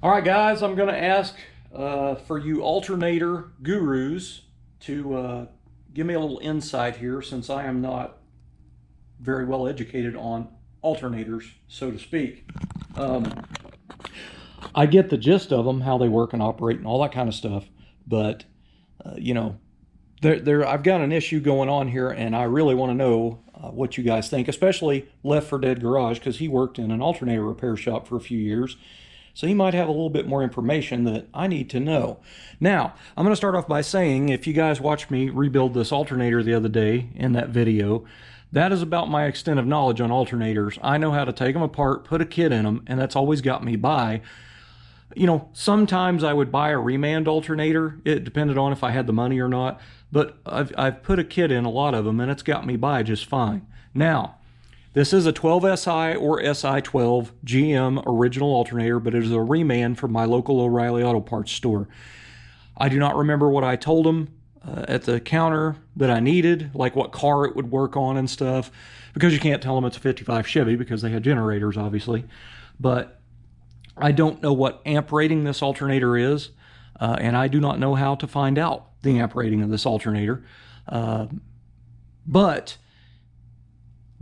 All right, guys, I'm going to ask for you alternator gurus to give me a little insight here since I am not very well educated on alternators, so to speak. I get the gist of them, how they work and operate and all that kind of stuff, but, you know, I've got an issue going on here, and I really want to know what you guys think, especially Left for Dead Garage, because he worked in an alternator repair shop for a few years. So he might have a little bit more information that I need to know. Now, I'm going to start off by saying, if you guys watched me rebuild this alternator the other day in that video, that is about my extent of knowledge on alternators. I know how to take them apart, put a kit in them, and that's always got me by. You know, sometimes I would buy a remand alternator. It depended on if I had the money or not. But I've put a kit in a lot of them, and it's got me by just fine. Now, this is a 12SI or SI12 GM original alternator, but it is a remand from my local O'Reilly Auto Parts store. I do not remember what I told them at the counter that I needed, like what car it would work on and stuff, because you can't tell them it's a 55 Chevy because they had generators, obviously. But I don't know what amp rating this alternator is, and I do not know how to find out the amp rating of this alternator. But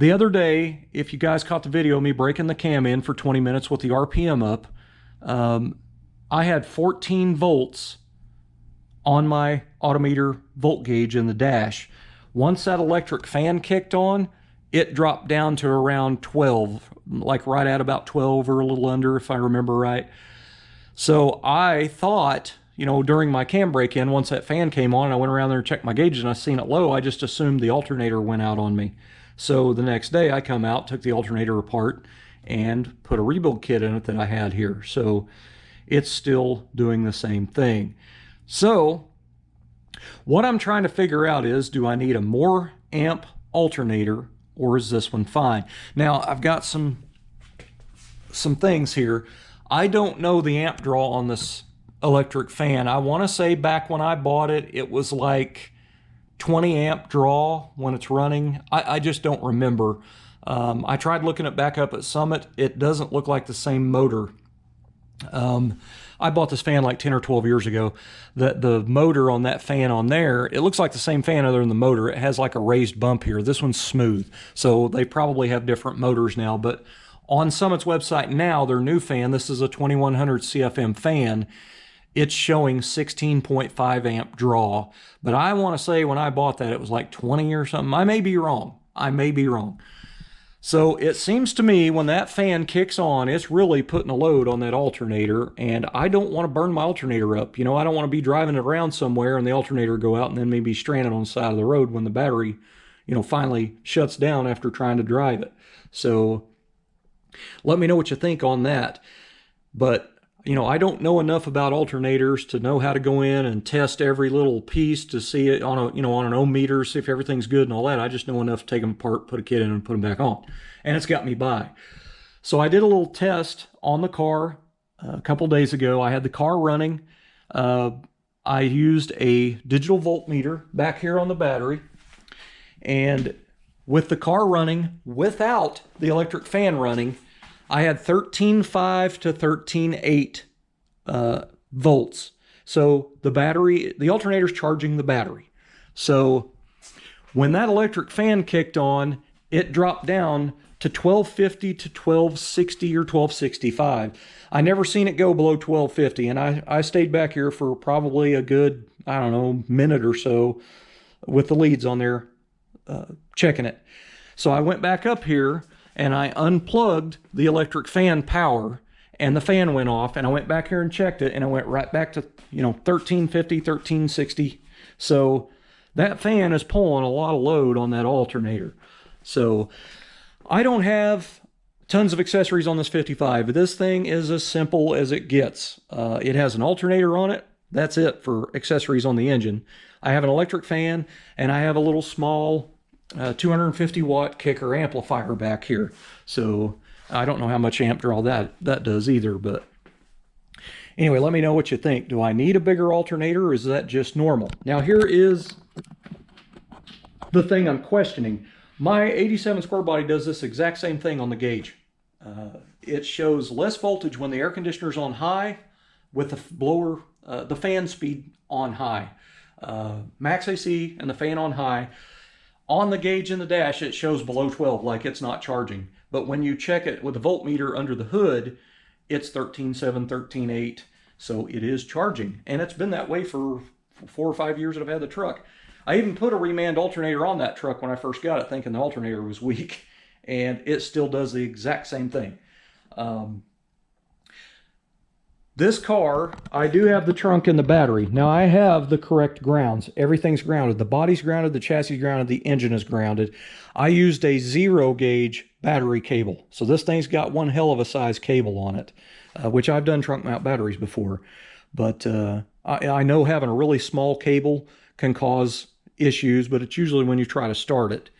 the other day, if you guys caught the video of me breaking the cam in for 20 minutes with the RPM up, I had 14 volts on my autometer volt gauge in the dash. Once that electric fan kicked on, it dropped down to around 12, like right at about 12 or a little under, if I remember right. So I thought, you know, during my cam break-in, once that fan came on, I went around there and checked my gauges and I seen it low, I just assumed the alternator went out on me. So the next day I come out, took the alternator apart, and put a rebuild kit in it that I had here. So it's still doing the same thing. So what I'm trying to figure out is, do I need a more amp alternator, or is this one fine? Now, I've got some things here. I don't know the amp draw on this electric fan. I want to say back when I bought it, it was like 20 amp draw when it's running. I just don't remember. I tried looking it back up at Summit. It doesn't look like the same motor. I bought this fan like 10 or 12 years ago. The motor on that fan on there, it looks like the same fan other than the motor. It has like a raised bump here. This one's smooth. So they probably have different motors now. But on Summit's website now, their new fan, this is a 2100 CFM fan, it's showing 16.5 amp draw. But I want to say when I bought that, it was like 20 or something. I may be wrong. I may be wrong. So it seems to me when that fan kicks on, it's really putting a load on that alternator, and I don't want to burn my alternator up. You know, I don't want to be driving it around somewhere and the alternator go out and then maybe stranded on the side of the road when the battery, you know, finally shuts down after trying to drive it. So let me know what you think on that. But you know, I don't know enough about alternators to know how to go in and test every little piece to see it on a, you know, on an ohm meter, see if everything's good and all that. I just know enough to take them apart, put a kit in and put them back on. And it's got me by. So I did a little test on the car a couple days ago. I had the car running. I used a digital voltmeter back here on the battery. And with the car running without the electric fan running, I had 13.5 to 13.8 volts. So the battery, the alternator's charging the battery. So when that electric fan kicked on, it dropped down to 1250 to 1260 or 1265. I never seen it go below 1250, and I stayed back here for probably a good, I don't know, minute or so with the leads on there checking it. So I went back up here and I unplugged the electric fan power, and the fan went off, and I went back here and checked it, and I went right back to, you know, 1350, 1360. So that fan is pulling a lot of load on that alternator. So I don't have tons of accessories on this 55, but this thing is as simple as it gets. It has an alternator on it. That's it for accessories on the engine. I have an electric fan, and I have a little small 250 watt kicker amplifier back here. So I don't know how much amp draw that does either, but anyway, let me know what you think. Do I need a bigger alternator, or is that just normal? Now here is the thing I'm questioning. My 87 square body does this exact same thing on the gauge. It shows less voltage when the air conditioner's on high with the blower, the fan speed on high. Max AC and the fan on high. On the gauge in the dash, it shows below 12, like it's not charging. But when you check it with the voltmeter under the hood, it's 13.7, 13.8. So it is charging. And it's been that way for 4 or 5 years that I've had the truck. I even put a remand alternator on that truck when I first got it, thinking the alternator was weak. And it still does the exact same thing. This car, I do have the trunk and the battery. Now I have the correct grounds. Everything's grounded. The body's grounded, the chassis is grounded, the engine is grounded. I used a 0 gauge battery cable. So this thing's got one hell of a size cable on it, which I've done trunk mount batteries before. But I know having a really small cable can cause issues, but it's usually when you try to start it.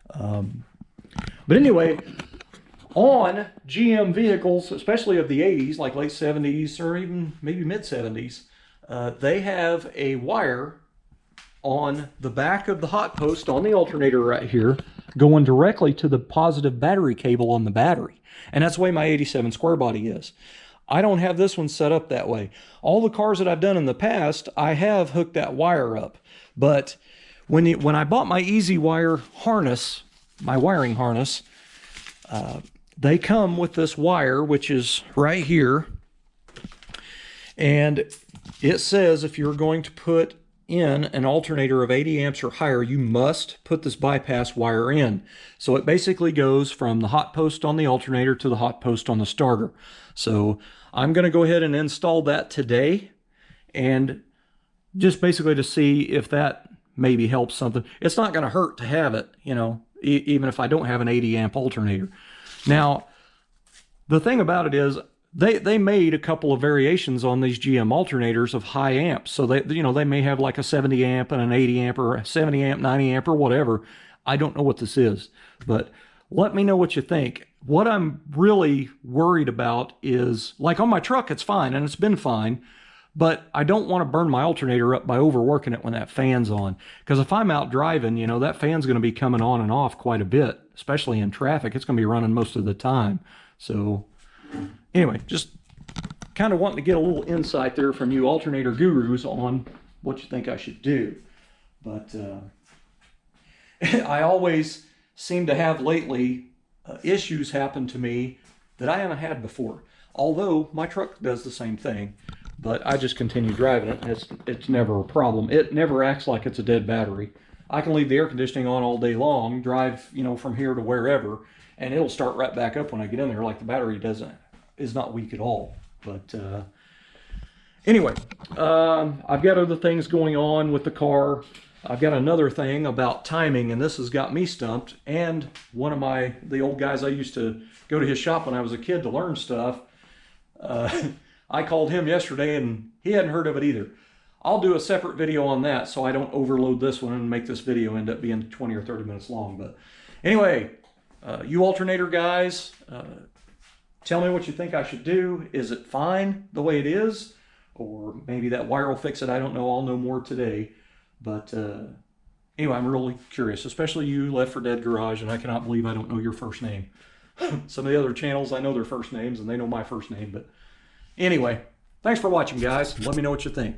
But anyway, on GM vehicles, especially of the 80s, like late 70s or even maybe mid 70s, they have a wire on the back of the hot post on the alternator right here going directly to the positive battery cable on the battery. And that's the way my 87 square body is. I don't have this one set up that way. All the cars that I've done in the past, I have hooked that wire up. But when I bought my Easy Wire harness, my wiring harness, they come with this wire, which is right here. And it says if you're going to put in an alternator of 80 amps or higher, you must put this bypass wire in. So it basically goes from the hot post on the alternator to the hot post on the starter. So I'm going to go ahead and install that today, and just basically to see if that maybe helps something. It's not going to hurt to have it, you know, even if I don't have an 80 amp alternator. Now, the thing about it is they made a couple of variations on these GM alternators of high amps. So they may have like a 70 amp and an 80 amp or a 70 amp, 90 amp or whatever. I don't know what this is, but let me know what you think. What I'm really worried about is, like on my truck, it's fine and it's been fine, but I don't want to burn my alternator up by overworking it when that fan's on. Because if I'm out driving, you know, that fan's going to be coming on and off quite a bit, especially in traffic. It's going to be running most of the time. So anyway, just kind of wanting to get a little insight there from you alternator gurus on what you think I should do. But I always seem to have lately issues happen to me that I haven't had before. Although my truck does the same thing. But I just continue driving it, and it's never a problem. It never acts like it's a dead battery. I can leave the air conditioning on all day long, drive, you know, from here to wherever, and it'll start right back up when I get in there, like the battery is not weak at all. But anyway, I've got other things going on with the car. I've got another thing about timing, and this has got me stumped. And one of the old guys I used to go to his shop when I was a kid to learn stuff, I called him yesterday and he hadn't heard of it either. I'll do a separate video on that so I don't overload this one and make this video end up being 20 or 30 minutes long. But anyway, you alternator guys, tell me what you think I should do. Is it fine the way it is? Or maybe that wire will fix it. I don't know. I'll know more today. But anyway, I'm really curious, especially you Left for Dead Garage, and I cannot believe I don't know your first name. Some of the other channels, I know their first names and they know my first name. But anyway, thanks for watching, guys. Let me know what you think.